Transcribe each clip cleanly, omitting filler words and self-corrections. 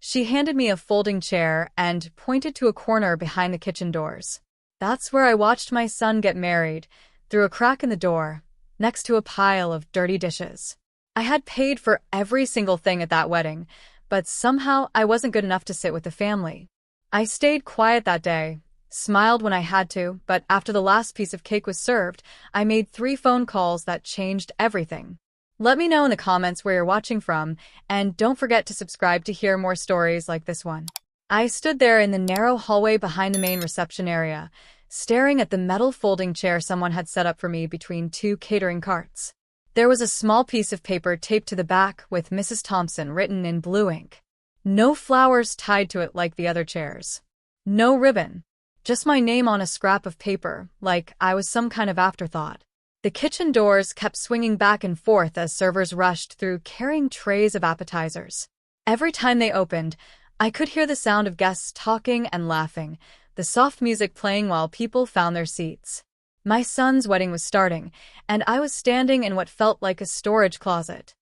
She handed me a folding chair and pointed to a corner behind the kitchen doors. That's where I watched my son get married, through a crack in the door, next to a pile of dirty dishes. I had paid for every single thing at that wedding, but somehow I wasn't good enough to sit with the family. I stayed quiet that day, smiled when I had to, but after the last piece of cake was served, I made 3 phone calls that changed everything. Let me know in the comments where you're watching from, and don't forget to subscribe to hear more stories like this one. I stood there in the narrow hallway behind the main reception area, staring at the metal folding chair someone had set up for me between 2 catering carts. There was a small piece of paper taped to the back with Mrs. Thompson written in blue ink. No flowers tied to it like the other chairs. No ribbon. Just my name on a scrap of paper, like I was some kind of afterthought. The kitchen doors kept swinging back and forth as servers rushed through carrying trays of appetizers. Every time they opened, I could hear the sound of guests talking and laughing, the soft music playing while people found their seats. My son's wedding was starting, and I was standing in what felt like a storage closet.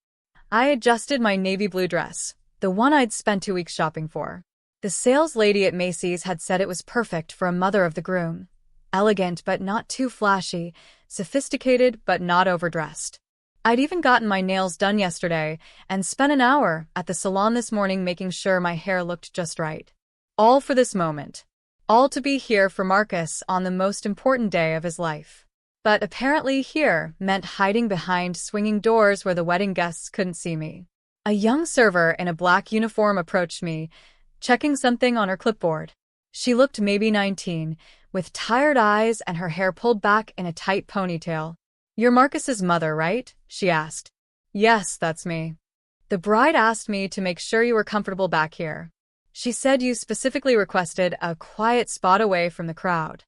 I adjusted my navy blue dress, the one I'd spent 2 weeks shopping for. The sales lady at Macy's had said it was perfect for a mother of the groom. Elegant but not too flashy, sophisticated but not overdressed. I'd even gotten my nails done yesterday and spent an hour at the salon this morning making sure my hair looked just right. All for this moment. All to be here for Marcus on the most important day of his life. But apparently here meant hiding behind swinging doors where the wedding guests couldn't see me. A young server in a black uniform approached me, checking something on her clipboard. She looked maybe 19, with tired eyes and her hair pulled back in a tight ponytail. "You're Marcus's mother, right?" she asked. "Yes, that's me. The bride asked me to make sure you were comfortable back here. She said you specifically requested a quiet spot away from the crowd."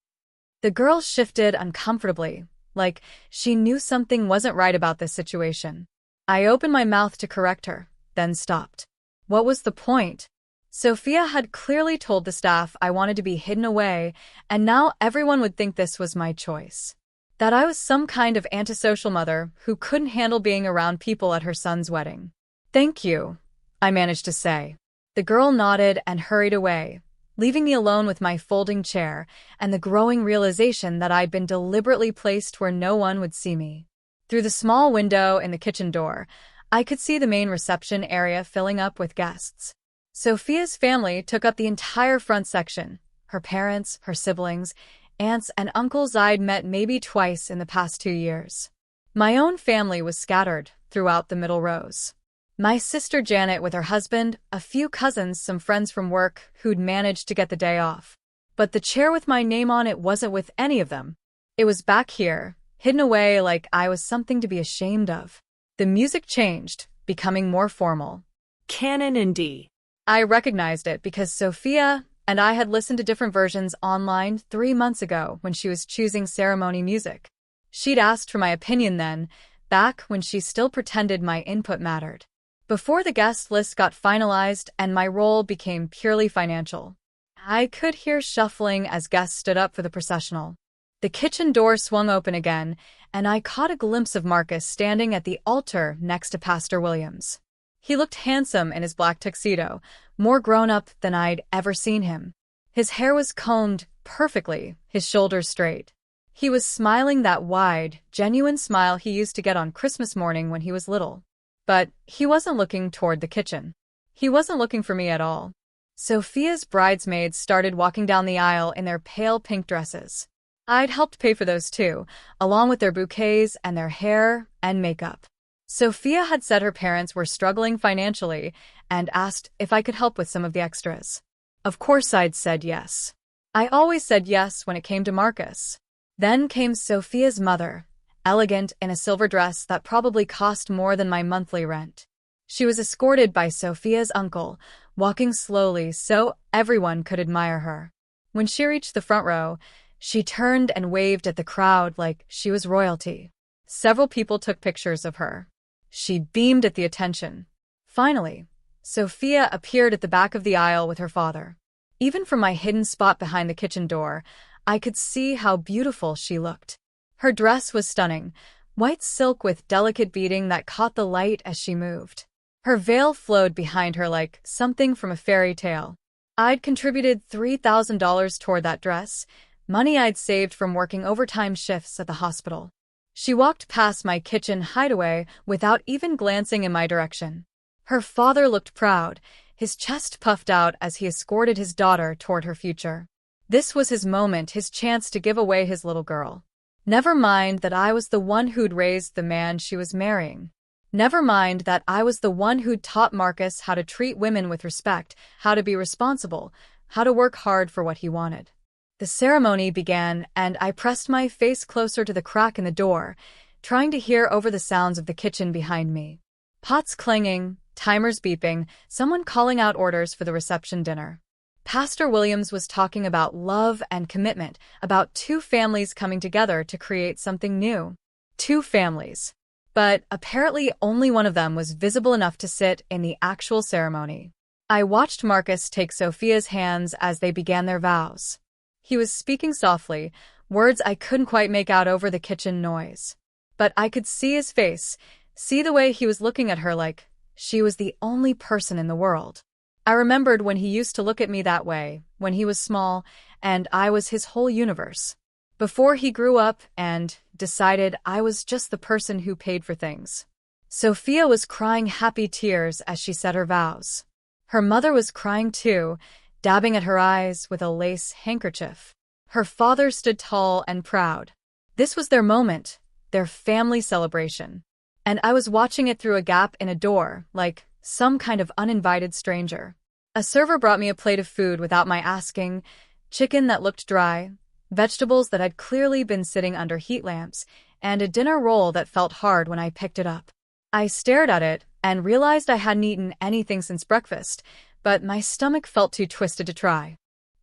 The girl shifted uncomfortably, like she knew something wasn't right about this situation. I opened my mouth to correct her, then stopped. What was the point? Sophia had clearly told the staff I wanted to be hidden away, and now everyone would think this was my choice. That I was some kind of antisocial mother who couldn't handle being around people at her son's wedding. "Thank you," I managed to say. The girl nodded and hurried away, leaving me alone with my folding chair and the growing realization that I'd been deliberately placed where no one would see me. Through the small window in the kitchen door, I could see the main reception area filling up with guests. Sophia's family took up the entire front section. Her parents, her siblings, aunts, and uncles I'd met maybe twice in the past 2 years. My own family was scattered throughout the middle rows. My sister Janet with her husband, a few cousins, some friends from work who'd managed to get the day off. But the chair with my name on it wasn't with any of them. It was back here, hidden away like I was something to be ashamed of. The music changed, becoming more formal. Canon in D. I recognized it because Sophia and I had listened to different versions online 3 months ago when she was choosing ceremony music. She'd asked for my opinion then, back when she still pretended my input mattered. Before the guest list got finalized and my role became purely financial. I could hear shuffling as guests stood up for the processional. The kitchen door swung open again, and I caught a glimpse of Marcus standing at the altar next to Pastor Williams. He looked handsome in his black tuxedo, more grown-up than I'd ever seen him. His hair was combed perfectly, his shoulders straight. He was smiling that wide, genuine smile he used to get on Christmas morning when he was little. But he wasn't looking toward the kitchen. He wasn't looking for me at all. Sophia's bridesmaids started walking down the aisle in their pale pink dresses. I'd helped pay for those too, along with their bouquets and their hair and makeup. Sophia had said her parents were struggling financially and asked if I could help with some of the extras. Of course I'd said yes. I always said yes when it came to Marcus. Then came Sophia's mother, elegant in a silver dress that probably cost more than my monthly rent. She was escorted by Sophia's uncle, walking slowly so everyone could admire her. When she reached the front row, she turned and waved at the crowd like she was royalty. Several people took pictures of her. She beamed at the attention. Finally, Sophia appeared at the back of the aisle with her father. Even from my hidden spot behind the kitchen door, I could see how beautiful she looked. Her dress was stunning, white silk with delicate beading that caught the light as she moved. Her veil flowed behind her like something from a fairy tale. I'd contributed $3,000 toward that dress, money I'd saved from working overtime shifts at the hospital. She walked past my kitchen hideaway without even glancing in my direction. Her father looked proud, his chest puffed out as he escorted his daughter toward her future. This was his moment, his chance to give away his little girl. Never mind that I was the one who'd raised the man she was marrying. Never mind that I was the one who'd taught Marcus how to treat women with respect, how to be responsible, how to work hard for what he wanted. The ceremony began, and I pressed my face closer to the crack in the door, trying to hear over the sounds of the kitchen behind me. Pots clanging, timers beeping, someone calling out orders for the reception dinner. Pastor Williams was talking about love and commitment, about two families coming together to create something new. Two families. But apparently only one of them was visible enough to sit in the actual ceremony. I watched Marcus take Sophia's hands as they began their vows. He was speaking softly, words I couldn't quite make out over the kitchen noise. But I could see his face, see the way he was looking at her like she was the only person in the world. I remembered when he used to look at me that way, when he was small, and I was his whole universe. Before he grew up and decided I was just the person who paid for things. Sophia was crying happy tears as she said her vows. Her mother was crying too, dabbing at her eyes with a lace handkerchief. Her father stood tall and proud. This was their moment, their family celebration. And I was watching it through a gap in a door, like some kind of uninvited stranger. A server brought me a plate of food without my asking, chicken that looked dry, vegetables that had clearly been sitting under heat lamps, and a dinner roll that felt hard when I picked it up. I stared at it and realized I hadn't eaten anything since breakfast, but my stomach felt too twisted to try.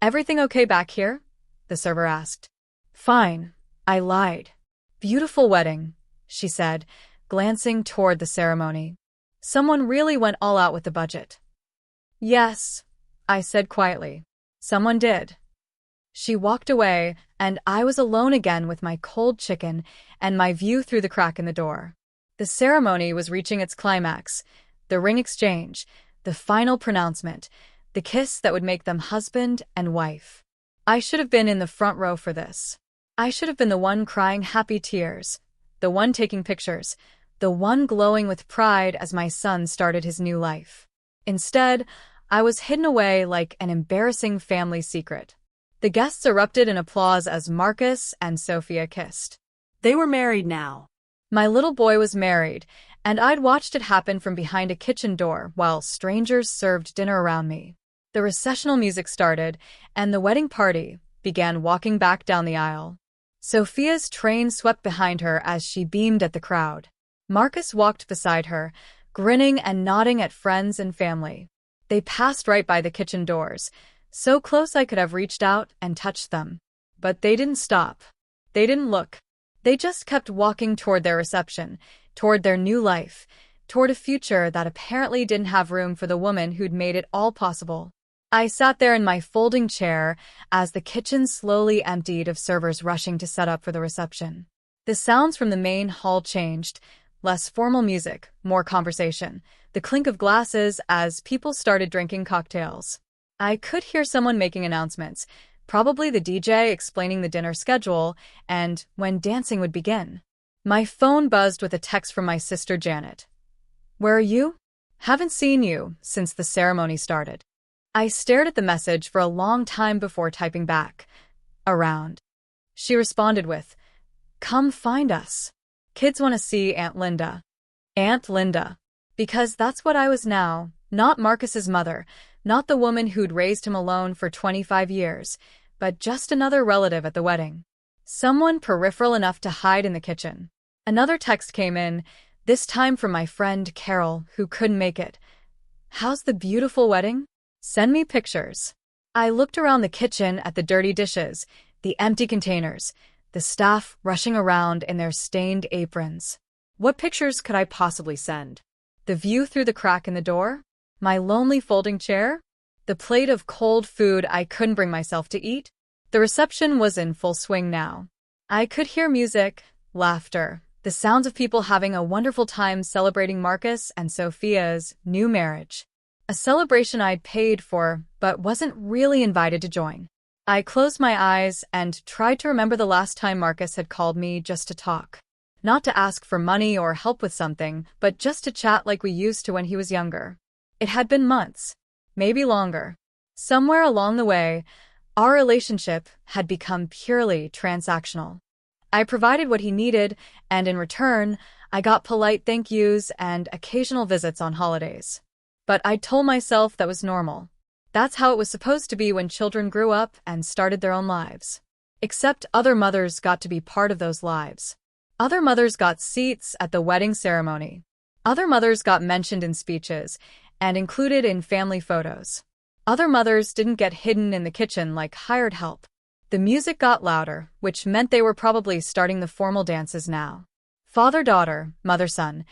"Everything okay back here?" the server asked. "Fine," I lied. "Beautiful wedding," she said, glancing toward the ceremony. "Someone really went all out with the budget." "Yes," I said quietly. "Someone did." She walked away, and I was alone again with my cold chicken and my view through the crack in the door. The ceremony was reaching its climax, the ring exchange, the final pronouncement, the kiss that would make them husband and wife. I should have been in the front row for this. I should have been the one crying happy tears, the one taking pictures, the one glowing with pride as my son started his new life. Instead, I was hidden away like an embarrassing family secret. The guests erupted in applause as Marcus and Sophia kissed. They were married now. My little boy was married, and I'd watched it happen from behind a kitchen door while strangers served dinner around me. The recessional music started, and the wedding party began walking back down the aisle. Sophia's train swept behind her as she beamed at the crowd. Marcus walked beside her, grinning and nodding at friends and family. They passed right by the kitchen doors, so close I could have reached out and touched them. But they didn't stop. They didn't look. They just kept walking toward their reception, toward their new life, toward a future that apparently didn't have room for the woman who'd made it all possible. I sat there in my folding chair as the kitchen slowly emptied of servers rushing to set up for the reception. The sounds from the main hall changed, less formal music, more conversation, the clink of glasses as people started drinking cocktails. I could hear someone making announcements, probably the DJ explaining the dinner schedule and when dancing would begin. My phone buzzed with a text from my sister Janet. "Where are you? Haven't seen you since the ceremony started." I stared at the message for a long time before typing back. "Around." She responded with, "Come find us. Kids want to see Aunt Linda." Aunt Linda. Because that's what I was now, not Marcus's mother, not the woman who'd raised him alone for 25 years, but just another relative at the wedding. Someone peripheral enough to hide in the kitchen. Another text came in, this time from my friend Carol, who couldn't make it. "How's the beautiful wedding? Send me pictures." I looked around the kitchen at the dirty dishes, the empty containers, the staff rushing around in their stained aprons. What pictures could I possibly send? The view through the crack in the door? My lonely folding chair? The plate of cold food I couldn't bring myself to eat? The reception was in full swing now. I could hear music, laughter, The sounds of people having a wonderful time celebrating Marcus and Sophia's new marriage. A celebration I'd paid for, but wasn't really invited to join. I closed my eyes and tried to remember the last time Marcus had called me just to talk. Not to ask for money or help with something, but just to chat like we used to when he was younger. It had been months, maybe longer. Somewhere along the way, our relationship had become purely transactional. I provided what he needed, and in return, I got polite thank yous and occasional visits on holidays. But I told myself that was normal. That's how it was supposed to be when children grew up and started their own lives. Except other mothers got to be part of those lives. Other mothers got seats at the wedding ceremony. Other mothers got mentioned in speeches and included in family photos. Other mothers didn't get hidden in the kitchen like hired help. The music got louder, which meant they were probably starting the formal dances now. Father-daughter, mother-son,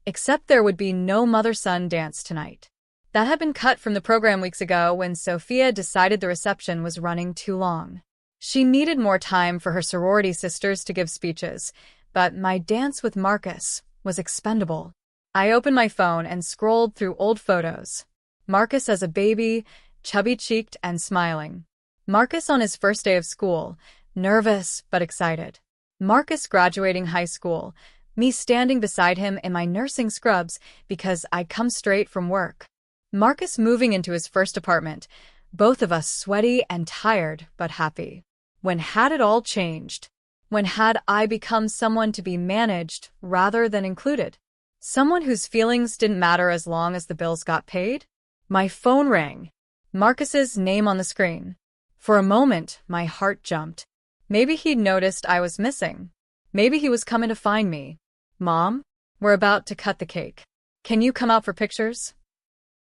except there would be no mother-son dance tonight. That had been cut from the program weeks ago when Sophia decided the reception was running too long. She needed more time for her sorority sisters to give speeches, but my dance with Marcus was expendable. I opened my phone and scrolled through old photos. Marcus as a baby, chubby-cheeked and smiling. Marcus on his first day of school, nervous but excited. Marcus graduating high school, me standing beside him in my nursing scrubs because I'd come straight from work. Marcus moving into his first apartment, both of us sweaty and tired but happy. When had it all changed? When had I become someone to be managed rather than included? Someone whose feelings didn't matter as long as the bills got paid? My phone rang. Marcus's name on the screen. For a moment, my heart jumped. Maybe he'd noticed I was missing. Maybe he was coming to find me. Mom, we're about to cut the cake. Can you come out for pictures?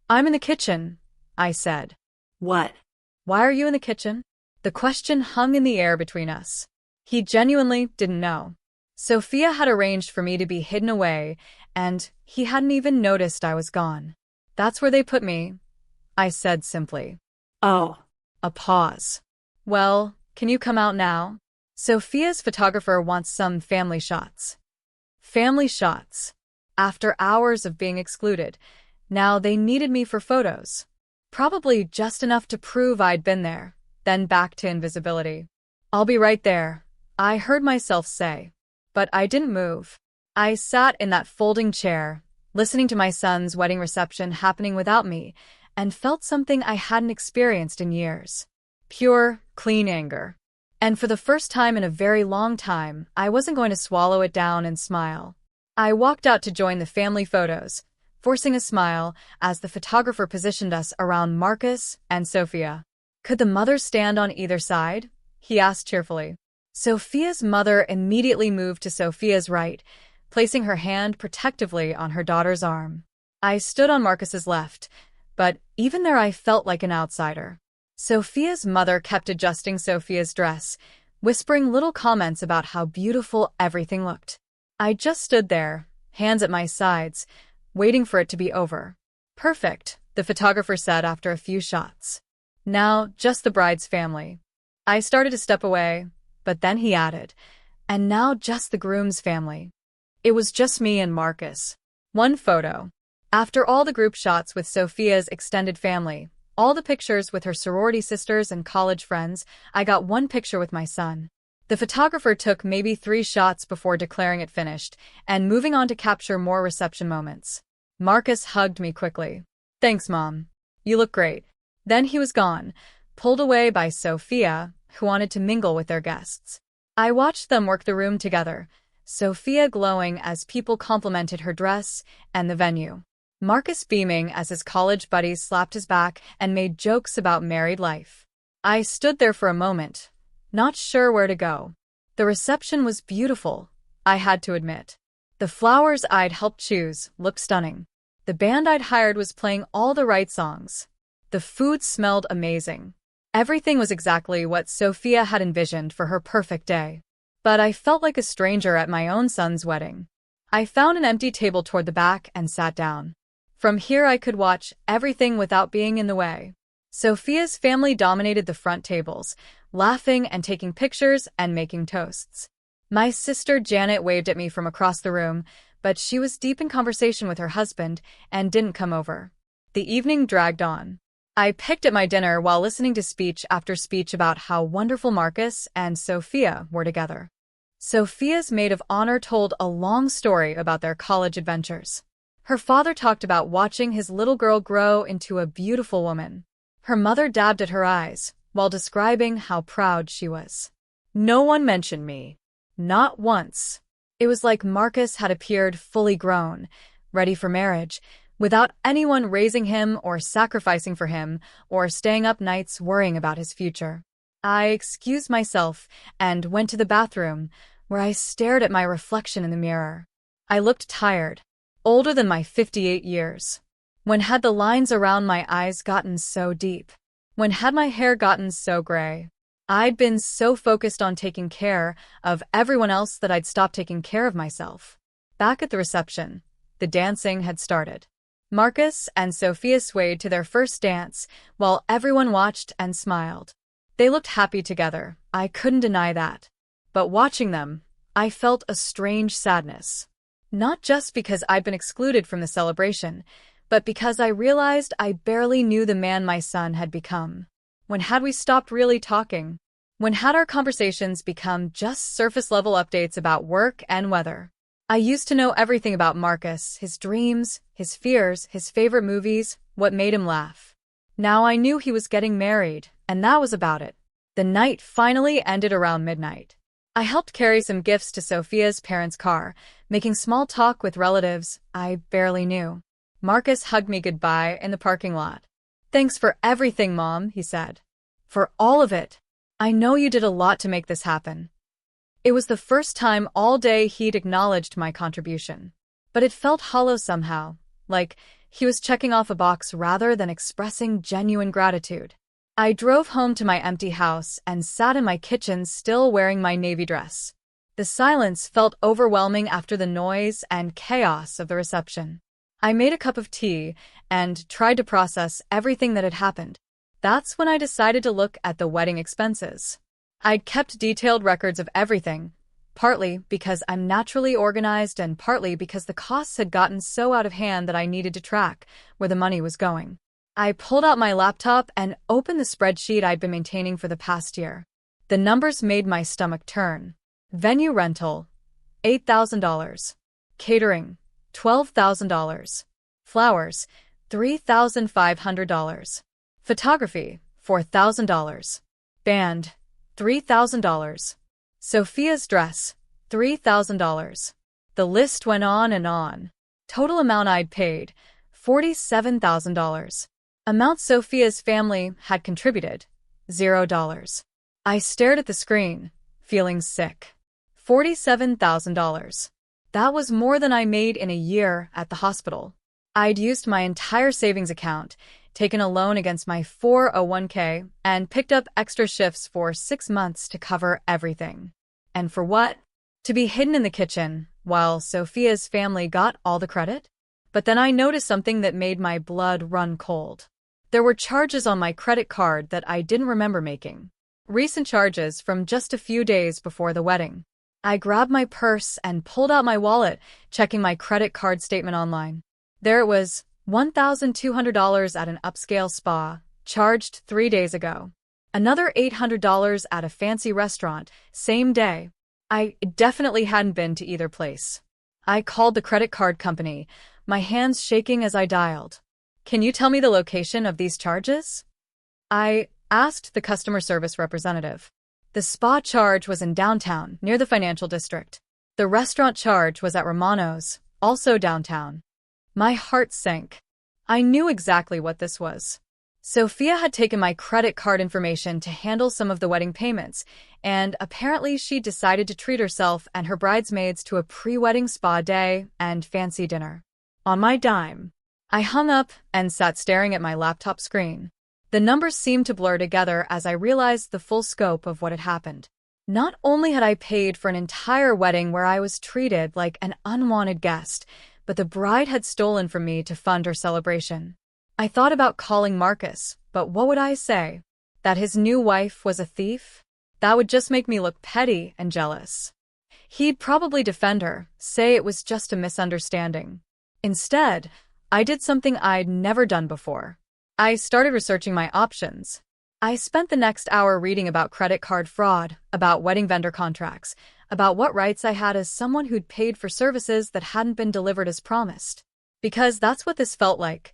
I'm in the kitchen, I said. What? Why are you in the kitchen? The question hung in the air between us. He genuinely didn't know. Sophia had arranged for me to be hidden away, and he hadn't even noticed I was gone. That's where they put me, I said simply. Oh. A pause. Well, can you come out now? Sophia's photographer wants some family shots. Family shots. After hours of being excluded, now they needed me for photos. Probably just enough to prove I'd been there, then back to invisibility. I'll be right there, I heard myself say. But I didn't move. I sat in that folding chair, listening to my son's wedding reception happening without me, and felt something I hadn't experienced in years. Pure, clean anger. And for the first time in a very long time, I wasn't going to swallow it down and smile. I walked out to join the family photos, forcing a smile as the photographer positioned us around Marcus and Sophia. Could the mothers stand on either side? He asked cheerfully. Sophia's mother immediately moved to Sophia's right, placing her hand protectively on her daughter's arm. I stood on Marcus's left, but even there I felt like an outsider. Sophia's mother kept adjusting Sophia's dress, whispering little comments about how beautiful everything looked. I just stood there, hands at my sides, waiting for it to be over. Perfect, the photographer said after a few shots. Now, just the bride's family. I started to step away, but then he added, and now just the groom's family. It was just me and Marcus. One photo. After all the group shots with Sophia's extended family, all the pictures with her sorority sisters and college friends, I got one picture with my son. The photographer took maybe 3 shots before declaring it finished and moving on to capture more reception moments. Marcus hugged me quickly. Thanks, Mom. You look great. Then he was gone, pulled away by Sophia, who wanted to mingle with their guests. I watched them work the room together, Sophia glowing as people complimented her dress and the venue. Marcus beaming as his college buddies slapped his back and made jokes about married life. I stood there for a moment, not sure where to go. The reception was beautiful, I had to admit. The flowers I'd helped choose looked stunning. The band I'd hired was playing all the right songs. The food smelled amazing. Everything was exactly what Sophia had envisioned for her perfect day. But I felt like a stranger at my own son's wedding. I found an empty table toward the back and sat down. From here I could watch everything without being in the way. Sophia's family dominated the front tables, laughing and taking pictures and making toasts. My sister Janet waved at me from across the room, but she was deep in conversation with her husband and didn't come over. The evening dragged on. I picked at my dinner while listening to speech after speech about how wonderful Marcus and Sophia were together. Sophia's maid of honor told a long story about their college adventures. Her father talked about watching his little girl grow into a beautiful woman. Her mother dabbed at her eyes while describing how proud she was. No one mentioned me. Not once. It was like Marcus had appeared fully grown, ready for marriage, without anyone raising him or sacrificing for him or staying up nights worrying about his future. I excused myself and went to the bathroom, where I stared at my reflection in the mirror. I looked tired, older than my 58 years. When had the lines around my eyes gotten so deep? When had my hair gotten so gray? I'd been so focused on taking care of everyone else that I'd stopped taking care of myself. Back at the reception, the dancing had started. Marcus and Sophia swayed to their first dance while everyone watched and smiled. They looked happy together, I couldn't deny that. But watching them, I felt a strange sadness. Not just because I'd been excluded from the celebration, but because I realized I barely knew the man my son had become. When had we stopped really talking? When had our conversations become just surface-level updates about work and weather? I used to know everything about Marcus, his dreams, his fears, his favorite movies, what made him laugh. Now I knew he was getting married, and that was about it. The night finally ended around midnight. I helped carry some gifts to Sophia's parents' car, making small talk with relatives I barely knew. Marcus hugged me goodbye in the parking lot. "Thanks for everything, Mom," he said. "For all of it. I know you did a lot to make this happen." It was the first time all day he'd acknowledged my contribution. But it felt hollow somehow, like he was checking off a box rather than expressing genuine gratitude. I drove home to my empty house and sat in my kitchen still wearing my navy dress. The silence felt overwhelming after the noise and chaos of the reception. I made a cup of tea and tried to process everything that had happened. That's when I decided to look at the wedding expenses. I'd kept detailed records of everything, partly because I'm naturally organized and partly because the costs had gotten so out of hand that I needed to track where the money was going. I pulled out my laptop and opened the spreadsheet I'd been maintaining for the past year. The numbers made my stomach turn. Venue rental, $8,000. Catering, $12,000. Flowers, $3,500. Photography, $4,000. Band, $3,000. Sophia's dress, $3,000. The list went on and on. Total amount I'd paid, $47,000. Amount Sophia's family had contributed, $0. I stared at the screen, feeling sick. $47,000. That was more than I made in a year at the hospital. I'd used my entire savings account, taken a loan against my 401k, and picked up extra shifts for 6 months to cover everything. And for what? To be hidden in the kitchen, while Sophia's family got all the credit? But then I noticed something that made my blood run cold. There were charges on my credit card that I didn't remember making. Recent charges from just a few days before the wedding. I grabbed my purse and pulled out my wallet, checking my credit card statement online. There it was, $1,200 at an upscale spa, charged 3 days ago. Another $800 at a fancy restaurant, same day. I definitely hadn't been to either place. I called the credit card company, my hands shaking as I dialed. "Can you tell me the location of these charges?" I asked the customer service representative. The spa charge was in downtown, near the financial district. The restaurant charge was at Romano's, also downtown. My heart sank. I knew exactly what this was. Sophia had taken my credit card information to handle some of the wedding payments, and apparently she decided to treat herself and her bridesmaids to a pre-wedding spa day and fancy dinner. On my dime. I hung up and sat staring at my laptop screen. The numbers seemed to blur together as I realized the full scope of what had happened. Not only had I paid for an entire wedding where I was treated like an unwanted guest, but the bride had stolen from me to fund her celebration. I thought about calling Marcus, but what would I say? That his new wife was a thief? That would just make me look petty and jealous. He'd probably defend her, say it was just a misunderstanding. Instead, I did something I'd never done before. I started researching my options. I spent the next hour reading about credit card fraud, about wedding vendor contracts, about what rights I had as someone who'd paid for services that hadn't been delivered as promised. Because that's what this felt like.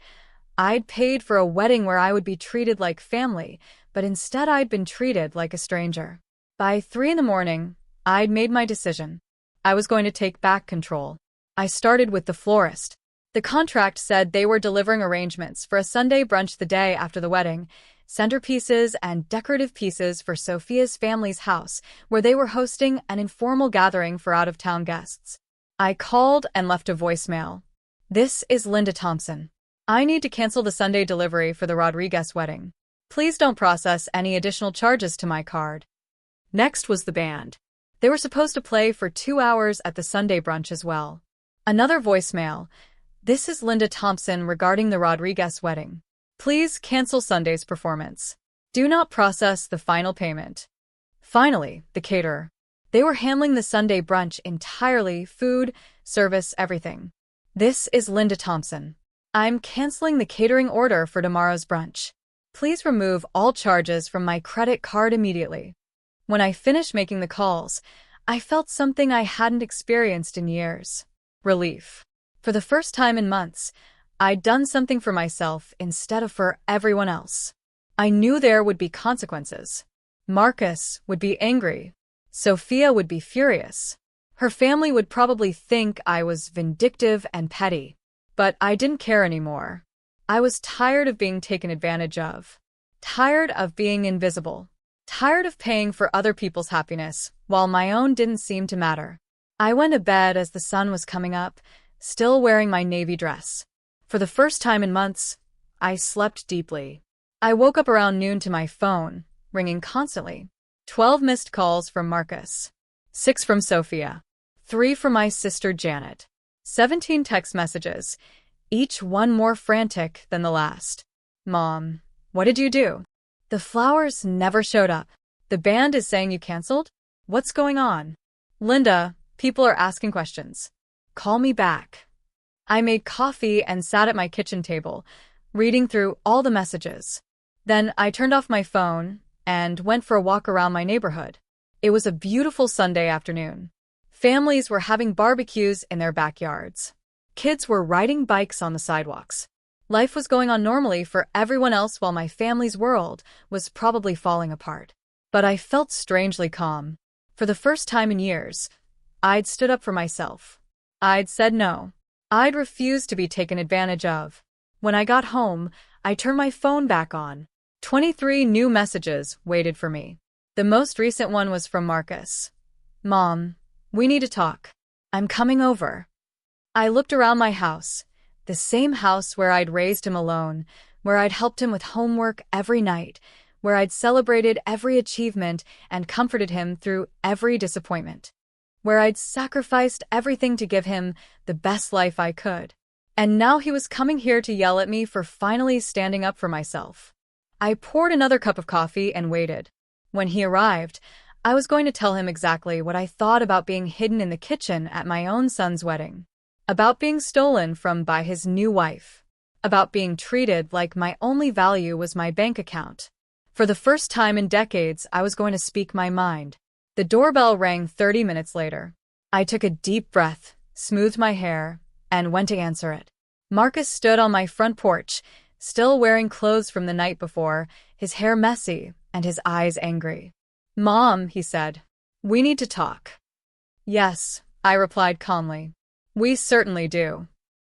I'd paid for a wedding where I would be treated like family, but instead I'd been treated like a stranger. By 3 in the morning, I'd made my decision. I was going to take back control. I started with the florist. The contract said they were delivering arrangements for a Sunday brunch the day after the wedding, centerpieces and decorative pieces for Sophia's family's house, where they were hosting an informal gathering for out-of-town guests. I called and left a voicemail. "This is Linda Thompson. I need to cancel the Sunday delivery for the Rodriguez wedding. Please don't process any additional charges to my card." Next was the band. They were supposed to play for 2 hours at the Sunday brunch as well. Another voicemail. "This is Linda Thompson regarding the Rodriguez wedding. Please cancel Sunday's performance. Do not process the final payment." Finally, the caterer. They were handling the Sunday brunch entirely, food, service, everything. "This is Linda Thompson. I'm canceling the catering order for tomorrow's brunch. Please remove all charges from my credit card immediately." When I finished making the calls, I felt something I hadn't experienced in years. Relief. For the first time in months, I'd done something for myself instead of for everyone else. I knew there would be consequences. Marcus would be angry. Sophia would be furious. Her family would probably think I was vindictive and petty. But I didn't care anymore. I was tired of being taken advantage of. Tired of being invisible. Tired of paying for other people's happiness, while my own didn't seem to matter. I went to bed as the sun was coming up, still wearing my navy dress. For the first time in months, I slept deeply. I woke up around noon to my phone, ringing constantly. 12 missed calls from Marcus. 6 from Sophia. 3 from my sister Janet. 17 text messages, each one more frantic than the last. "Mom, what did you do? The flowers never showed up. The band is saying you canceled? What's going on? Linda, people are asking questions. Call me back." I made coffee and sat at my kitchen table, reading through all the messages. Then I turned off my phone and went for a walk around my neighborhood. It was a beautiful Sunday afternoon. Families were having barbecues in their backyards. Kids were riding bikes on the sidewalks. Life was going on normally for everyone else while my family's world was probably falling apart. But I felt strangely calm. For the first time in years, I'd stood up for myself. I'd said no. I'd refused to be taken advantage of. When I got home, I turned my phone back on. 23 new messages waited for me. The most recent one was from Marcus. "Mom, we need to talk. I'm coming over." I looked around my house, the same house where I'd raised him alone, where I'd helped him with homework every night, where I'd celebrated every achievement and comforted him through every disappointment, where I'd sacrificed everything to give him the best life I could. And now he was coming here to yell at me for finally standing up for myself. I poured another cup of coffee and waited. When he arrived, I was going to tell him exactly what I thought about being hidden in the kitchen at my own son's wedding, about being stolen from by his new wife, about being treated like my only value was my bank account. For the first time in decades, I was going to speak my mind. The doorbell rang 30 minutes later. I took a deep breath, smoothed my hair, and went to answer it. Marcus stood on my front porch, still wearing clothes from the night before, his hair messy and his eyes angry. "Mom," he said, "we need to talk." "Yes," I replied calmly. "We certainly do."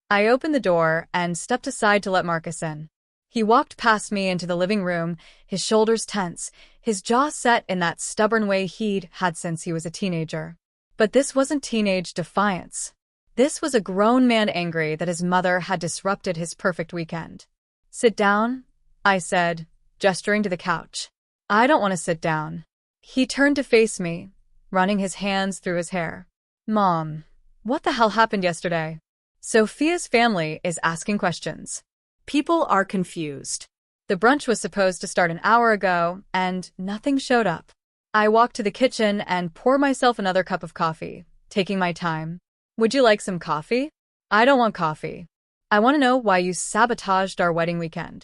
I opened the door and stepped aside to let Marcus in. He walked past me into the living room, his shoulders tense, his jaw set in that stubborn way he'd had since he was a teenager. But this wasn't teenage defiance. This was a grown man angry that his mother had disrupted his perfect weekend. "Sit down," I said, gesturing to the couch. "I don't want to sit down." He turned to face me, running his hands through his hair. "Mom, what the hell happened yesterday? Sophia's family is asking questions. People are confused. The brunch was supposed to start an hour ago, and nothing showed up." I walked to the kitchen and poured myself another cup of coffee, taking my time. Would you like some coffee? I don't want coffee. I want to know why you sabotaged our wedding weekend.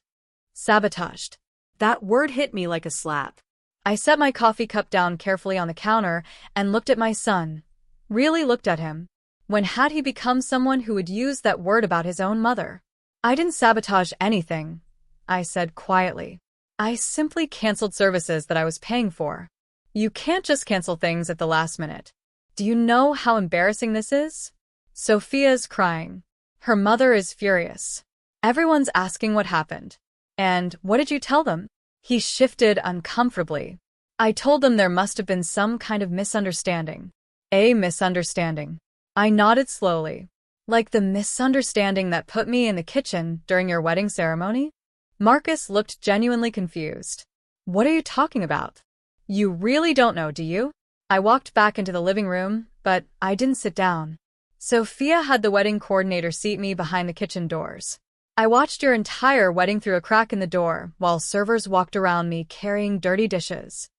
Sabotaged. That word hit me like a slap. I set my coffee cup down carefully on the counter and looked at my son. Really looked at him. When had he become someone who would use that word about his own mother? I didn't sabotage anything, I said quietly. I simply canceled services that I was paying for. You can't just cancel things at the last minute. Do you know how embarrassing this is? Sophia's crying. Her mother is furious. Everyone's asking what happened. And what did you tell them? He shifted uncomfortably. I told them there must have been some kind of misunderstanding. A misunderstanding. I nodded slowly. Like the misunderstanding that put me in the kitchen during your wedding ceremony? Marcus looked genuinely confused. What are you talking about? You really don't know, do you? I walked back into the living room, but I didn't sit down. Sophia had the wedding coordinator seat me behind the kitchen doors. I watched your entire wedding through a crack in the door while servers walked around me carrying dirty dishes.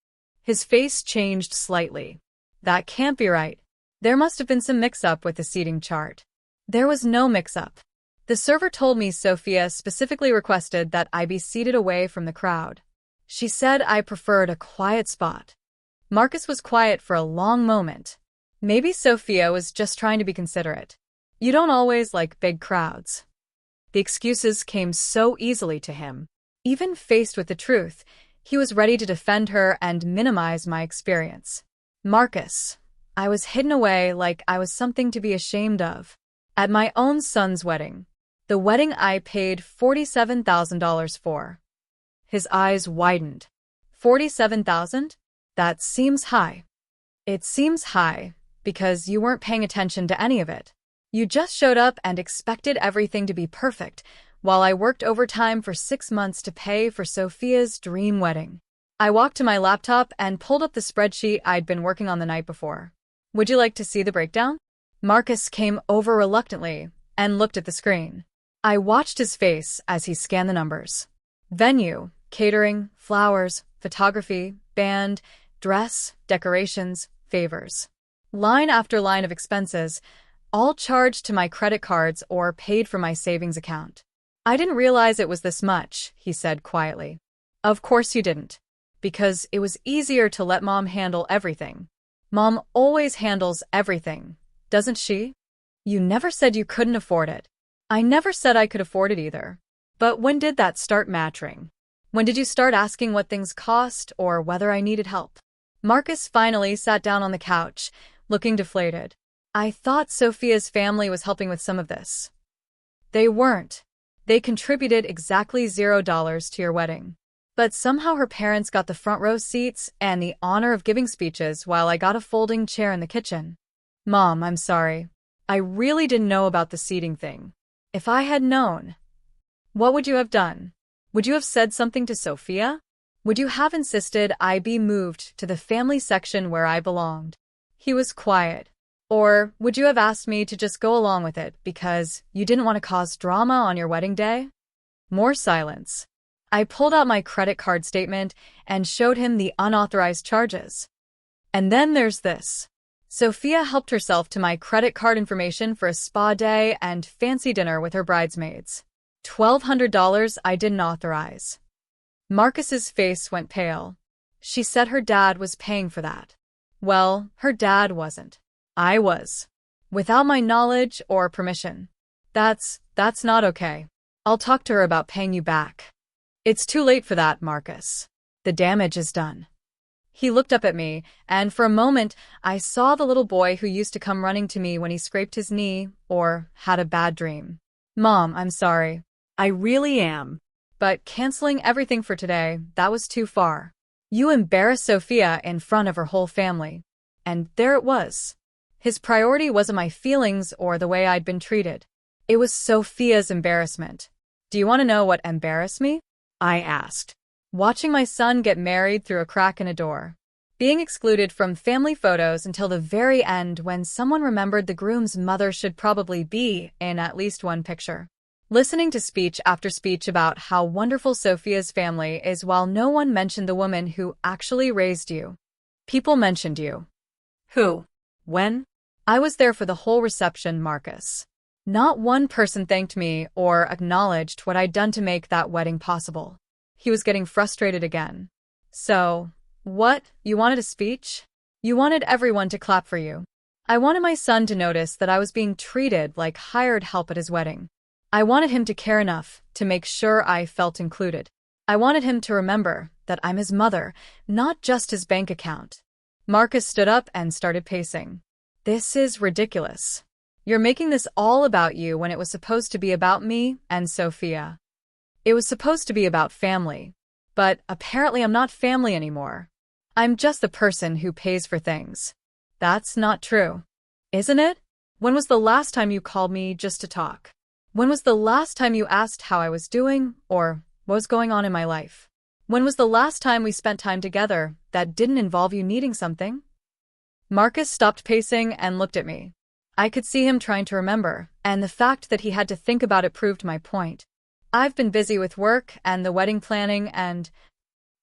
His face changed slightly. That can't be right. There must have been some mix-up with the seating chart. There was no mix-up. The server told me Sophia specifically requested that I be seated away from the crowd. She said I preferred a quiet spot. Marcus was quiet for a long moment. Maybe Sophia was just trying to be considerate. You don't always like big crowds. The excuses came so easily to him. Even faced with the truth, he was ready to defend her and minimize my experience. Marcus. I was hidden away like I was something to be ashamed of. At my own son's wedding. The wedding I paid $47,000 for. His eyes widened. $47,000? That seems high. It seems high because you weren't paying attention to any of it. You just showed up and expected everything to be perfect, while I worked overtime for 6 months to pay for Sophia's dream wedding. I walked to my laptop and pulled up the spreadsheet I'd been working on the night before. Would you like to see the breakdown? Marcus came over reluctantly and looked at the screen. I watched his face as he scanned the numbers. Venue, catering, flowers, photography, band, dress, decorations, favors. Line after line of expenses, all charged to my credit cards or paid from my savings account. I didn't realize it was this much, he said quietly. Of course you didn't. Because it was easier to let Mom handle everything. Mom always handles everything, doesn't she? You never said you couldn't afford it. I never said I could afford it either. But when did that start mattering? When did you start asking what things cost or whether I needed help? Marcus finally sat down on the couch, looking deflated. I thought Sophia's family was helping with some of this. They weren't. They contributed exactly $0 to your wedding. But somehow her parents got the front row seats and the honor of giving speeches while I got a folding chair in the kitchen. Mom, I'm sorry. I really didn't know about the seating thing. If I had known, what would you have done? Would you have said something to Sophia? Would you have insisted I be moved to the family section where I belonged? He was quiet. Or would you have asked me to just go along with it because you didn't want to cause drama on your wedding day? More silence. I pulled out my credit card statement and showed him the unauthorized charges. And then there's this. Sophia helped herself to my credit card information for a spa day and fancy dinner with her bridesmaids. $1,200 I didn't authorize. Marcus's face went pale. She said her dad was paying for that. Well, her dad wasn't. I was. Without my knowledge or permission. That's not okay. I'll talk to her about paying you back. It's too late for that, Marcus. The damage is done. He looked up at me, and for a moment, I saw the little boy who used to come running to me when he scraped his knee or had a bad dream. Mom, I'm sorry. I really am. But canceling everything for today, that was too far. You embarrassed Sophia in front of her whole family. And there it was. His priority wasn't my feelings or the way I'd been treated. It was Sophia's embarrassment. Do you want to know what embarrassed me? I asked. Watching my son get married through a crack in a door. Being excluded from family photos until the very end when someone remembered the groom's mother should probably be in at least one picture. Listening to speech after speech about how wonderful Sophia's family is while no one mentioned the woman who actually raised you. People mentioned you. Who? When? I was there for the whole reception, Marcus. Not one person thanked me or acknowledged what I'd done to make that wedding possible. He was getting frustrated again. So, what? You wanted a speech? You wanted everyone to clap for you. I wanted my son to notice that I was being treated like hired help at his wedding. I wanted him to care enough to make sure I felt included. I wanted him to remember that I'm his mother, not just his bank account. Marcus stood up and started pacing. This is ridiculous. You're making this all about you when it was supposed to be about me and Sophia. It was supposed to be about family. But apparently I'm not family anymore. I'm just the person who pays for things. That's not true. Isn't it? When was the last time you called me just to talk? When was the last time you asked how I was doing or what was going on in my life? When was the last time we spent time together that didn't involve you needing something? Marcus stopped pacing and looked at me. I could see him trying to remember, and the fact that he had to think about it proved my point. I've been busy with work and the wedding planning and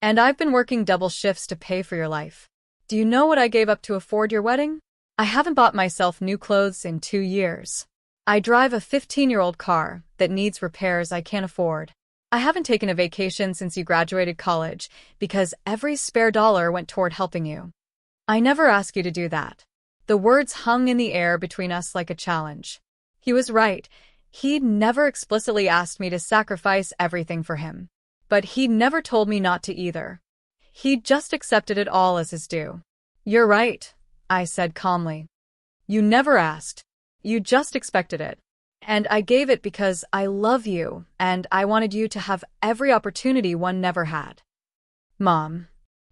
I've been working double shifts to pay for your life. Do you know what I gave up to afford your wedding? I haven't bought myself new clothes in 2 years. I drive a 15-year-old car that needs repairs I can't afford. I haven't taken a vacation since you graduated college because every spare dollar went toward helping you. I never asked you to do that. The words hung in the air between us like a challenge. He was right. He'd never explicitly asked me to sacrifice everything for him. But he'd never told me not to either. He'd just accepted it all as his due. You're right, I said calmly. You never asked. You just expected it. And I gave it because I love you, and I wanted you to have every opportunity one never had. Mom.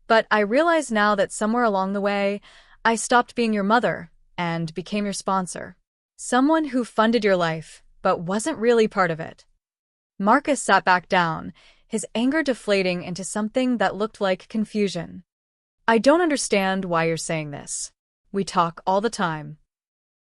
But I realize now that somewhere along the way, I stopped being your mother and became your sponsor. Someone who funded your life, but wasn't really part of it. Marcus sat back down, his anger deflating into something that looked like confusion. I don't understand why you're saying this. We talk all the time.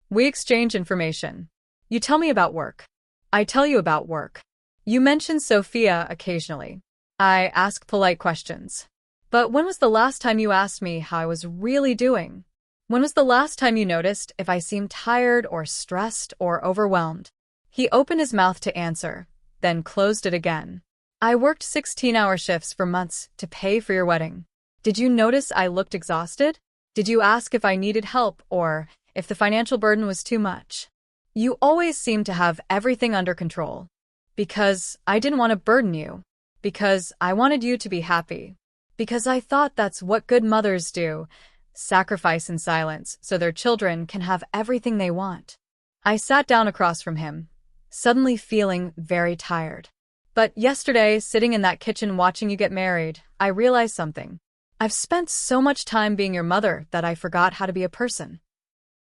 We exchange information. You tell me about work. I tell you about work. You mention Sophia occasionally. I ask polite questions. But when was the last time you asked me how I was really doing? When was the last time you noticed if I seemed tired or stressed or overwhelmed? He opened his mouth to answer, then closed it again. I worked 16-hour shifts for months to pay for your wedding. Did you notice I looked exhausted? Did you ask if I needed help or if the financial burden was too much? You always seemed to have everything under control. Because I didn't want to burden you. Because I wanted you to be happy. Because I thought that's what good mothers do. Sacrifice in silence so their children can have everything they want. I sat down across from him, suddenly feeling very tired. But yesterday, sitting in that kitchen watching you get married, I realized something. I've spent so much time being your mother that I forgot how to be a person.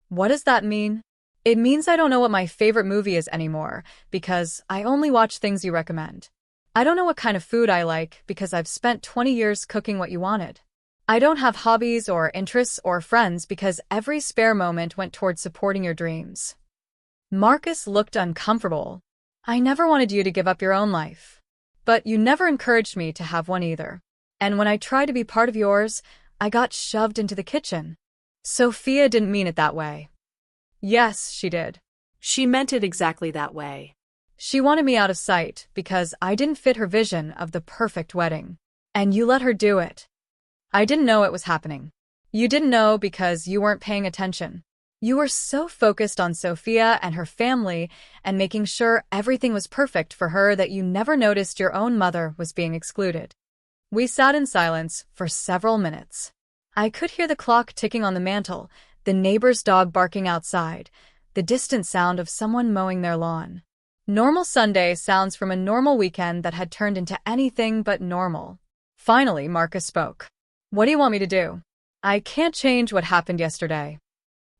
What does that mean? It means I don't know what my favorite movie is anymore, because I only watch things you recommend. I don't know what kind of food I like because I've spent 20 years cooking what you wanted. I don't have hobbies or interests or friends because every spare moment went toward supporting your dreams. Marcus looked uncomfortable. I never wanted you to give up your own life. But you never encouraged me to have one either. And when I tried to be part of yours, I got shoved into the kitchen. Sophia didn't mean it that way. Yes, she did. She meant it exactly that way. She wanted me out of sight because I didn't fit her vision of the perfect wedding. And you let her do it. I didn't know it was happening. You didn't know because you weren't paying attention. You were so focused on Sophia and her family and making sure everything was perfect for her that you never noticed your own mother was being excluded. We sat in silence for several minutes. I could hear the clock ticking on the mantel, the neighbor's dog barking outside, the distant sound of someone mowing their lawn. Normal Sunday sounds from a normal weekend that had turned into anything but normal. Finally, Marcus spoke. What do you want me to do? I can't change what happened yesterday.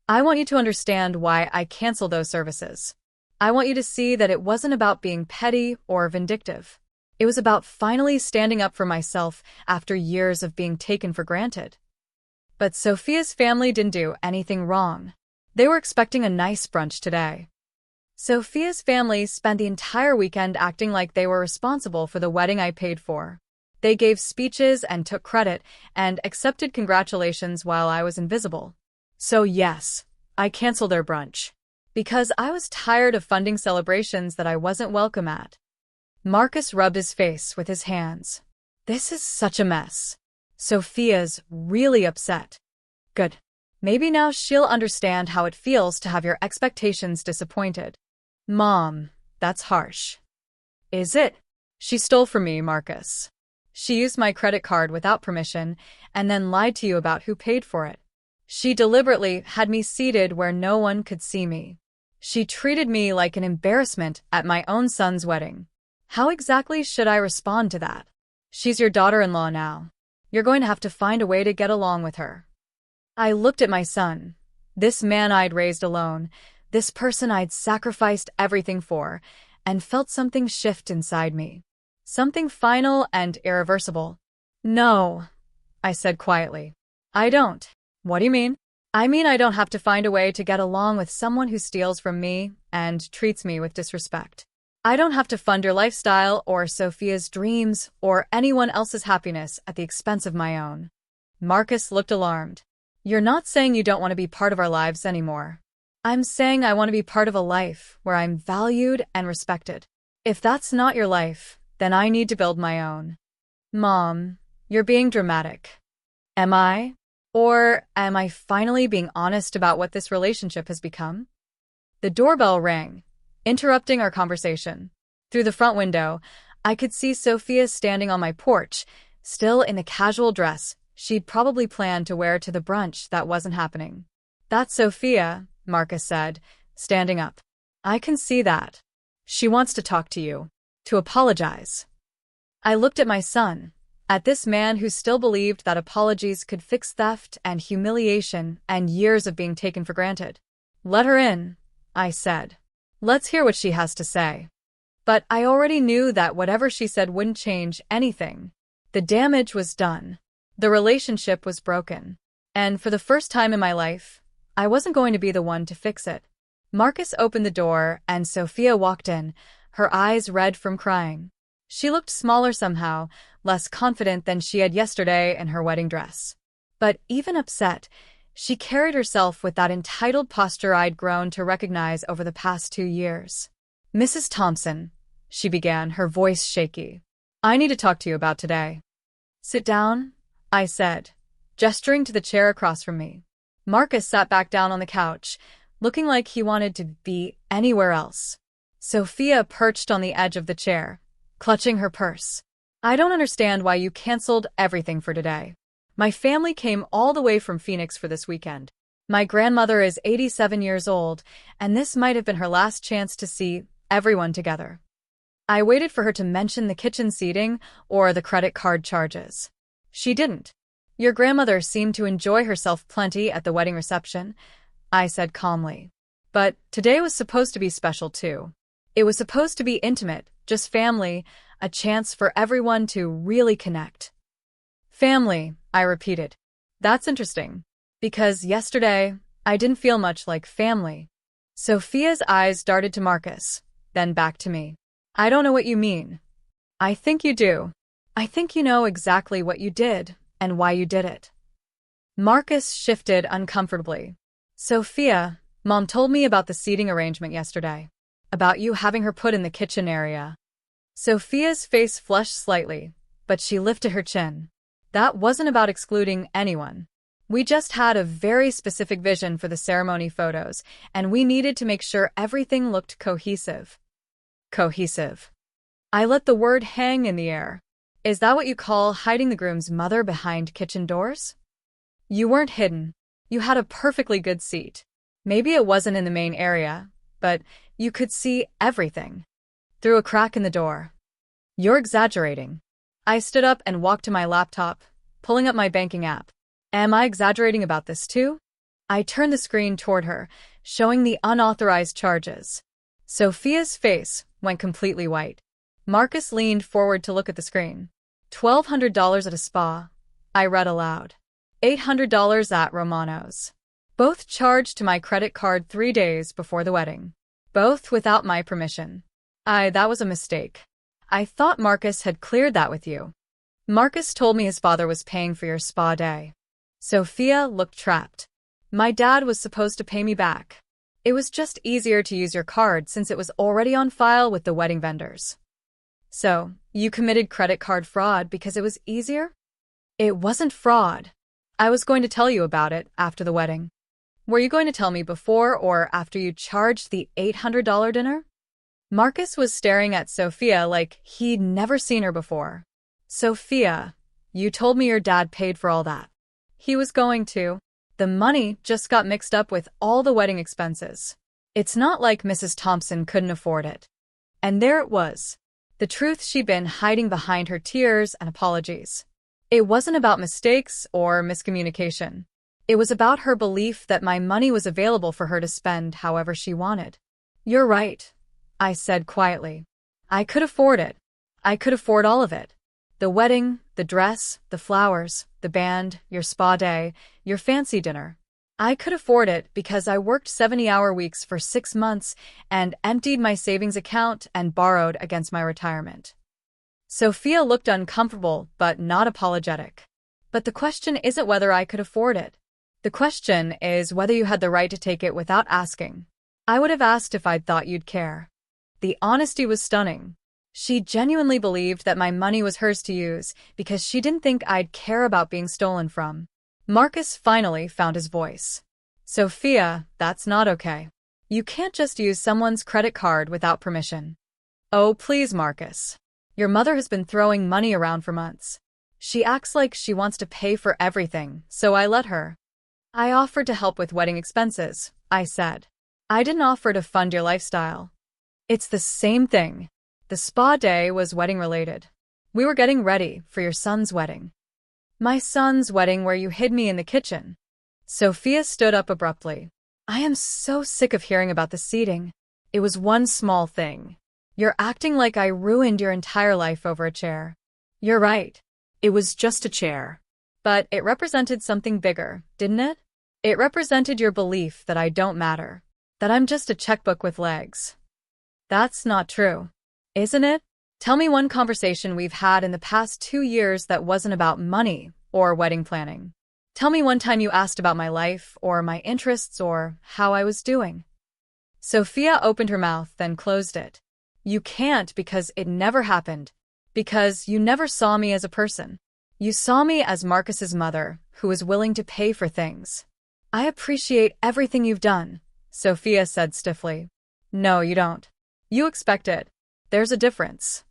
I want you to understand why I canceled those services. I want you to see that it wasn't about being petty or vindictive. It was about finally standing up for myself after years of being taken for granted. But Sophia's family didn't do anything wrong. They were expecting a nice brunch today. Sophia's family spent the entire weekend acting like they were responsible for the wedding I paid for. They gave speeches and took credit and accepted congratulations while I was invisible. So yes, I canceled their brunch. Because I was tired of funding celebrations that I wasn't welcome at. Marcus rubbed his face with his hands. This is such a mess. Sophia's really upset. Good. Maybe now she'll understand how it feels to have your expectations disappointed. Mom, that's harsh. Is it? She stole from me, Marcus. She used my credit card without permission and then lied to you about who paid for it. She deliberately had me seated where no one could see me. She treated me like an embarrassment at my own son's wedding. How exactly should I respond to that? She's your daughter-in-law now. You're going to have to find a way to get along with her. I looked at my son. This man I'd raised alone, this person I'd sacrificed everything for, and felt something shift inside me. Something final and irreversible. No, I said quietly. I don't. What do you mean? I mean I don't have to find a way to get along with someone who steals from me and treats me with disrespect. I don't have to fund your lifestyle or Sophia's dreams or anyone else's happiness at the expense of my own. Marcus looked alarmed. You're not saying you don't want to be part of our lives anymore. I'm saying I want to be part of a life where I'm valued and respected. If that's not your life, then I need to build my own. Mom, you're being dramatic. Am I? Or am I finally being honest about what this relationship has become? The doorbell rang, interrupting our conversation. Through the front window, I could see Sophia standing on my porch, still in the casual dress she'd probably planned to wear to the brunch that wasn't happening. That's Sophia, Marcus said, standing up. I can see that. She wants to talk to you, to apologize. I looked at my son, at this man who still believed that apologies could fix theft and humiliation and years of being taken for granted. Let her in, I said. Let's hear what she has to say. But I already knew that whatever she said wouldn't change anything. The damage was done. The relationship was broken. And for the first time in my life, I wasn't going to be the one to fix it. Marcus opened the door and Sophia walked in, her eyes red from crying. She looked smaller somehow, less confident than she had yesterday in her wedding dress. But even upset, she carried herself with that entitled posture I'd grown to recognize over the past 2 years. Mrs. Thompson, she began, her voice shaky. I need to talk to you about today. Sit down, I said, gesturing to the chair across from me. Marcus sat back down on the couch, looking like he wanted to be anywhere else. Sophia perched on the edge of the chair, clutching her purse. I don't understand why you canceled everything for today. My family came all the way from Phoenix for this weekend. My grandmother is 87 years old, and this might have been her last chance to see everyone together. I waited for her to mention the kitchen seating or the credit card charges. She didn't. Your grandmother seemed to enjoy herself plenty at the wedding reception, I said calmly. But today was supposed to be special too. It was supposed to be intimate, just family, a chance for everyone to really connect. Family, I repeated. That's interesting. Because yesterday, I didn't feel much like family. Sophia's eyes darted to Marcus, then back to me. I don't know what you mean. I think you do. I think you know exactly what you did and why you did it. Marcus shifted uncomfortably. Sophia, Mom told me about the seating arrangement yesterday. About you having her put in the kitchen area. Sophia's face flushed slightly, but she lifted her chin. That wasn't about excluding anyone. We just had a very specific vision for the ceremony photos, and we needed to make sure everything looked cohesive. Cohesive. I let the word hang in the air. Is that what you call hiding the groom's mother behind kitchen doors? You weren't hidden. You had a perfectly good seat. Maybe it wasn't in the main area, but you could see everything. Through a crack in the door. You're exaggerating. I stood up and walked to my laptop, pulling up my banking app. Am I exaggerating about this too? I turned the screen toward her, showing the unauthorized charges. Sophia's face went completely white. Marcus leaned forward to look at the screen. $1,200 at a spa, I read aloud. $800 at Romano's. Both charged to my credit card 3 days before the wedding. Both without my permission. That was a mistake. I thought Marcus had cleared that with you. Marcus told me his father was paying for your spa day. Sophia looked trapped. My dad was supposed to pay me back. It was just easier to use your card since it was already on file with the wedding vendors. So, you committed credit card fraud because it was easier? It wasn't fraud. I was going to tell you about it after the wedding. Were you going to tell me before or after you charged the $800 dinner? Marcus was staring at Sophia like he'd never seen her before. Sophia, you told me your dad paid for all that. He was going to. The money just got mixed up with all the wedding expenses. It's not like Mrs. Thompson couldn't afford it. And there it was. The truth she'd been hiding behind her tears and apologies. It wasn't about mistakes or miscommunication. It was about her belief that my money was available for her to spend however she wanted. You're right, I said quietly. I could afford it. I could afford all of it. The wedding, the dress, the flowers, the band, your spa day, your fancy dinner. I could afford it because I worked 70-hour weeks for 6 months and emptied my savings account and borrowed against my retirement. Sophia looked uncomfortable but not apologetic. But the question isn't whether I could afford it. The question is whether you had the right to take it without asking. I would have asked if I'd thought you'd care. The honesty was stunning. She genuinely believed that my money was hers to use because she didn't think I'd care about being stolen from. Marcus finally found his voice. Sophia, that's not okay. You can't just use someone's credit card without permission. Oh, please, Marcus. Your mother has been throwing money around for months. She acts like she wants to pay for everything, so I let her. I offered to help with wedding expenses, I said. I didn't offer to fund your lifestyle. It's the same thing. The spa day was wedding-related. We were getting ready for your son's wedding. My son's wedding where you hid me in the kitchen. Sophia stood up abruptly. I am so sick of hearing about the seating. It was one small thing. You're acting like I ruined your entire life over a chair. You're right. It was just a chair. But it represented something bigger, didn't it? It represented your belief that I don't matter. That I'm just a checkbook with legs. That's not true. Isn't it? Tell me one conversation we've had in the past 2 years that wasn't about money or wedding planning. Tell me one time you asked about my life or my interests or how I was doing. Sophia opened her mouth, then closed it. You can't because it never happened. Because you never saw me as a person. You saw me as Marcus's mother, who was willing to pay for things. I appreciate everything you've done, Sophia said stiffly. No, you don't. You expect it. There's a difference.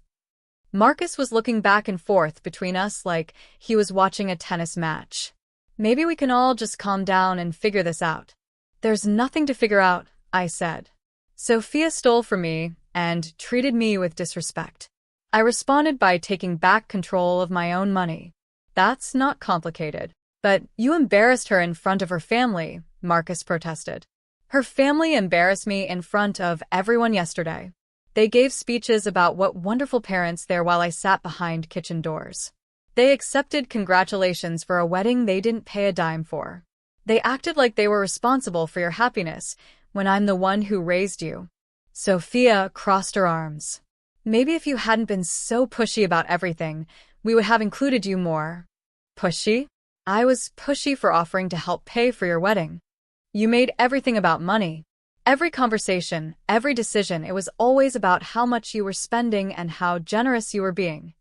Marcus was looking back and forth between us like he was watching a tennis match. Maybe we can all just calm down and figure this out. There's nothing to figure out, I said. Sophia stole from me and treated me with disrespect. I responded by taking back control of my own money. That's not complicated. But you embarrassed her in front of her family, Marcus protested. Her family embarrassed me in front of everyone yesterday. They gave speeches about what wonderful parents they're while I sat behind kitchen doors. They accepted congratulations for a wedding they didn't pay a dime for. They acted like they were responsible for your happiness when I'm the one who raised you. Sophia crossed her arms. Maybe if you hadn't been so pushy about everything, we would have included you more. Pushy? I was pushy for offering to help pay for your wedding. You made everything about money. Every conversation, every decision, it was always about how much you were spending and how generous you were being.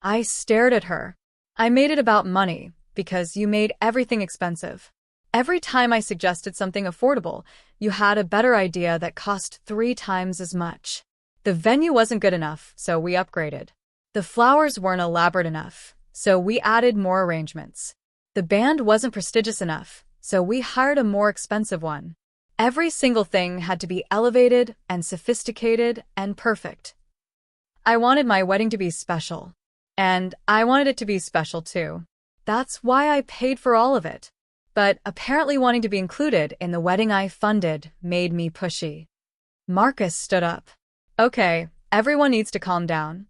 I stared at her. I made it about money because you made everything expensive. Every time I suggested something affordable, you had a better idea that cost 3 times as much. The venue wasn't good enough, so we upgraded. The flowers weren't elaborate enough, so we added more arrangements. The band wasn't prestigious enough, so we hired a more expensive one. Every single thing had to be elevated and sophisticated and perfect. I wanted my wedding to be special. And I wanted it to be special too. That's why I paid for all of it. But apparently wanting to be included in the wedding I funded made me pushy. Marcus stood up. Okay, everyone needs to calm down.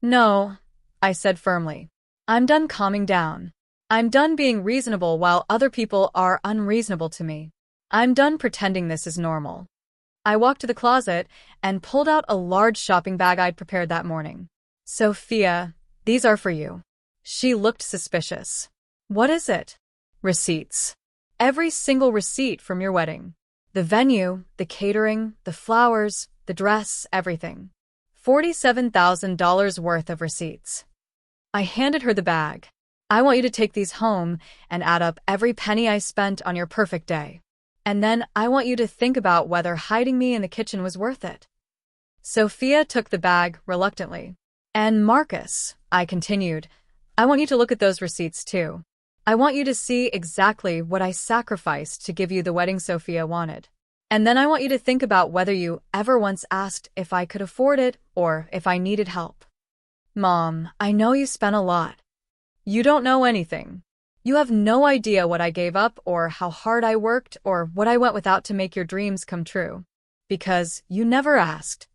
No, I said firmly. I'm done calming down. I'm done being reasonable while other people are unreasonable to me. I'm done pretending this is normal. I walked to the closet and pulled out a large shopping bag I'd prepared that morning. Sophia, these are for you. She looked suspicious. What is it? Receipts. Every single receipt from your wedding. The venue, the catering, the flowers, the dress, everything. $47,000 worth of receipts. I handed her the bag. I want you to take these home and add up every penny I spent on your perfect day. And then I want you to think about whether hiding me in the kitchen was worth it. Sophia took the bag reluctantly. And Marcus, I continued, I want you to look at those receipts too. I want you to see exactly what I sacrificed to give you the wedding Sophia wanted. And then I want you to think about whether you ever once asked if I could afford it or if I needed help. Mom, I know you spent a lot. You don't know anything. You have no idea what I gave up or how hard I worked or what I went without to make your dreams come true. Because you never asked.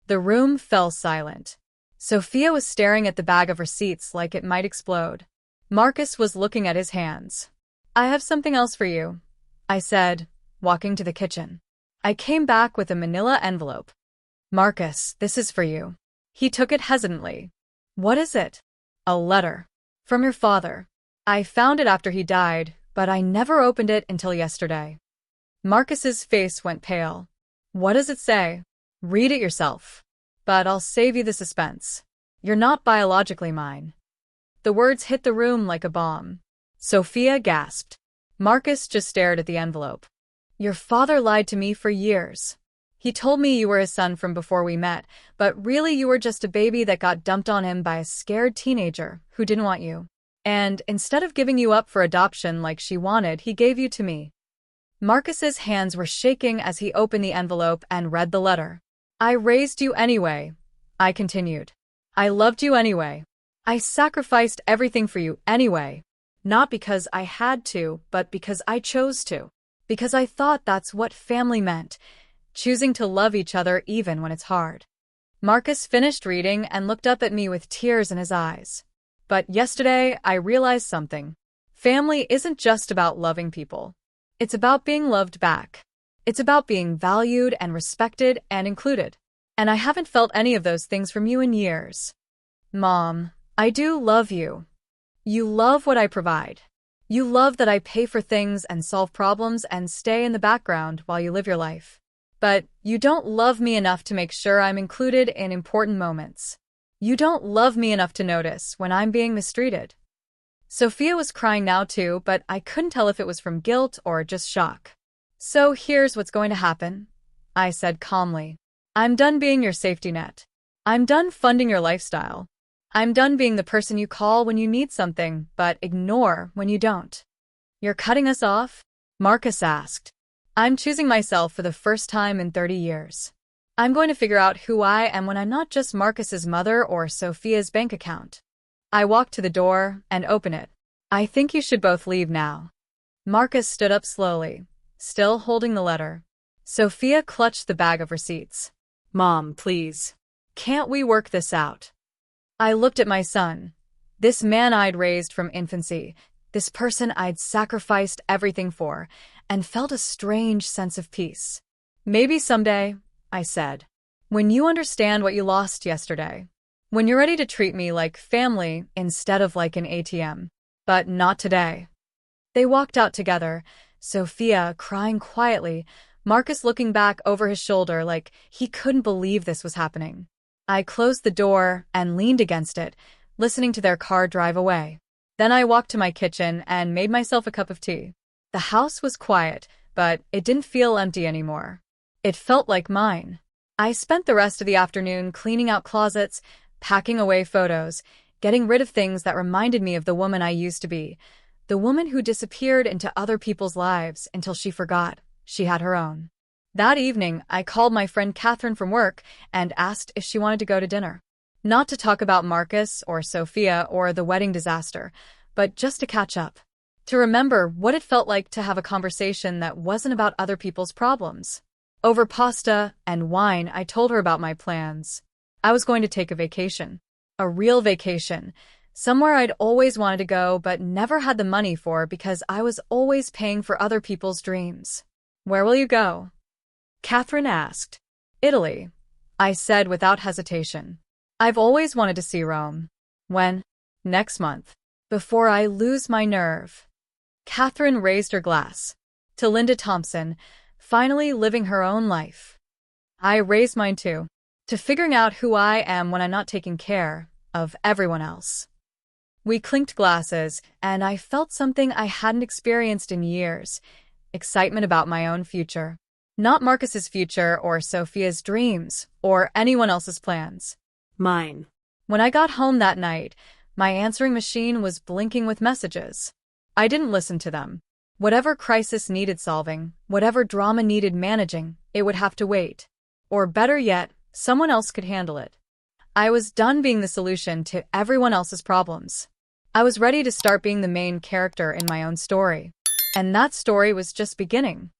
The room fell silent. Sophia was staring at the bag of receipts like it might explode. Marcus was looking at his hands. I have something else for you, I said, walking to the kitchen. I came back with a manila envelope. Marcus, this is for you. He took it hesitantly. What is it? A letter. From your father. I found it after he died, but I never opened it until yesterday. Marcus's face went pale. What does it say? Read it yourself. But I'll save you the suspense. You're not biologically mine. The words hit the room like a bomb. Sophia gasped. Marcus just stared at the envelope. Your father lied to me for years. He told me you were his son from before we met, but really you were just a baby that got dumped on him by a scared teenager who didn't want you. And instead of giving you up for adoption like she wanted, he gave you to me. Marcus's hands were shaking as he opened the envelope and read the letter. I raised you anyway, I continued. I loved you anyway. I sacrificed everything for you anyway. Not because I had to, but because I chose to. Because I thought that's what family meant. Choosing to love each other even when it's hard. Marcus finished reading and looked up at me with tears in his eyes. But yesterday, I realized something. Family isn't just about loving people. It's about being loved back. It's about being valued and respected and included. And I haven't felt any of those things from you in years. Mom, I do love you. You love what I provide. You love that I pay for things and solve problems and stay in the background while you live your life. But you don't love me enough to make sure I'm included in important moments. You don't love me enough to notice when I'm being mistreated. Sophia was crying now too, but I couldn't tell if it was from guilt or just shock. So here's what's going to happen, I said calmly. I'm done being your safety net. I'm done funding your lifestyle. I'm done being the person you call when you need something, but ignore when you don't. You're cutting us off? Marcus asked. I'm choosing myself for the first time in 30 years. I'm going to figure out who I am when I'm not just Marcus's mother or Sophia's bank account. I walked to the door and opened it. I think you should both leave now. Marcus stood up slowly, still holding the letter. Sophia clutched the bag of receipts. Mom, please. Can't we work this out? I looked at my son. This man I'd raised from infancy, this person I'd sacrificed everything for, and felt a strange sense of peace. Maybe someday, I said. When you understand what you lost yesterday. When you're ready to treat me like family instead of like an ATM. But not today. They walked out together, Sophia crying quietly, Marcus looking back over his shoulder like he couldn't believe this was happening. I closed the door and leaned against it, listening to their car drive away. Then I walked to my kitchen and made myself a cup of tea. The house was quiet, but it didn't feel empty anymore. It felt like mine. I spent the rest of the afternoon cleaning out closets, packing away photos, getting rid of things that reminded me of the woman I used to be, the woman who disappeared into other people's lives until she forgot she had her own. That evening, I called my friend Catherine from work and asked if she wanted to go to dinner. Not to talk about Marcus or Sophia or the wedding disaster, but just to catch up. To remember what it felt like to have a conversation that wasn't about other people's problems. Over pasta and wine, I told her about my plans. I was going to take a vacation. A real vacation. Somewhere I'd always wanted to go but never had the money for because I was always paying for other people's dreams. Where will you go? Catherine asked. Italy, I said without hesitation. I've always wanted to see Rome. When? Next month. Before I lose my nerve. Catherine raised her glass. To Linda Thompson, finally living her own life. I raised mine too. To figuring out who I am when I'm not taking care of everyone else. We clinked glasses, and I felt something I hadn't experienced in years. Excitement about my own future. Not Marcus's future or Sophia's dreams or anyone else's plans. Mine. When I got home that night, my answering machine was blinking with messages. I didn't listen to them. Whatever crisis needed solving, whatever drama needed managing, it would have to wait. Or better yet, someone else could handle it. I was done being the solution to everyone else's problems. I was ready to start being the main character in my own story. And that story was just beginning.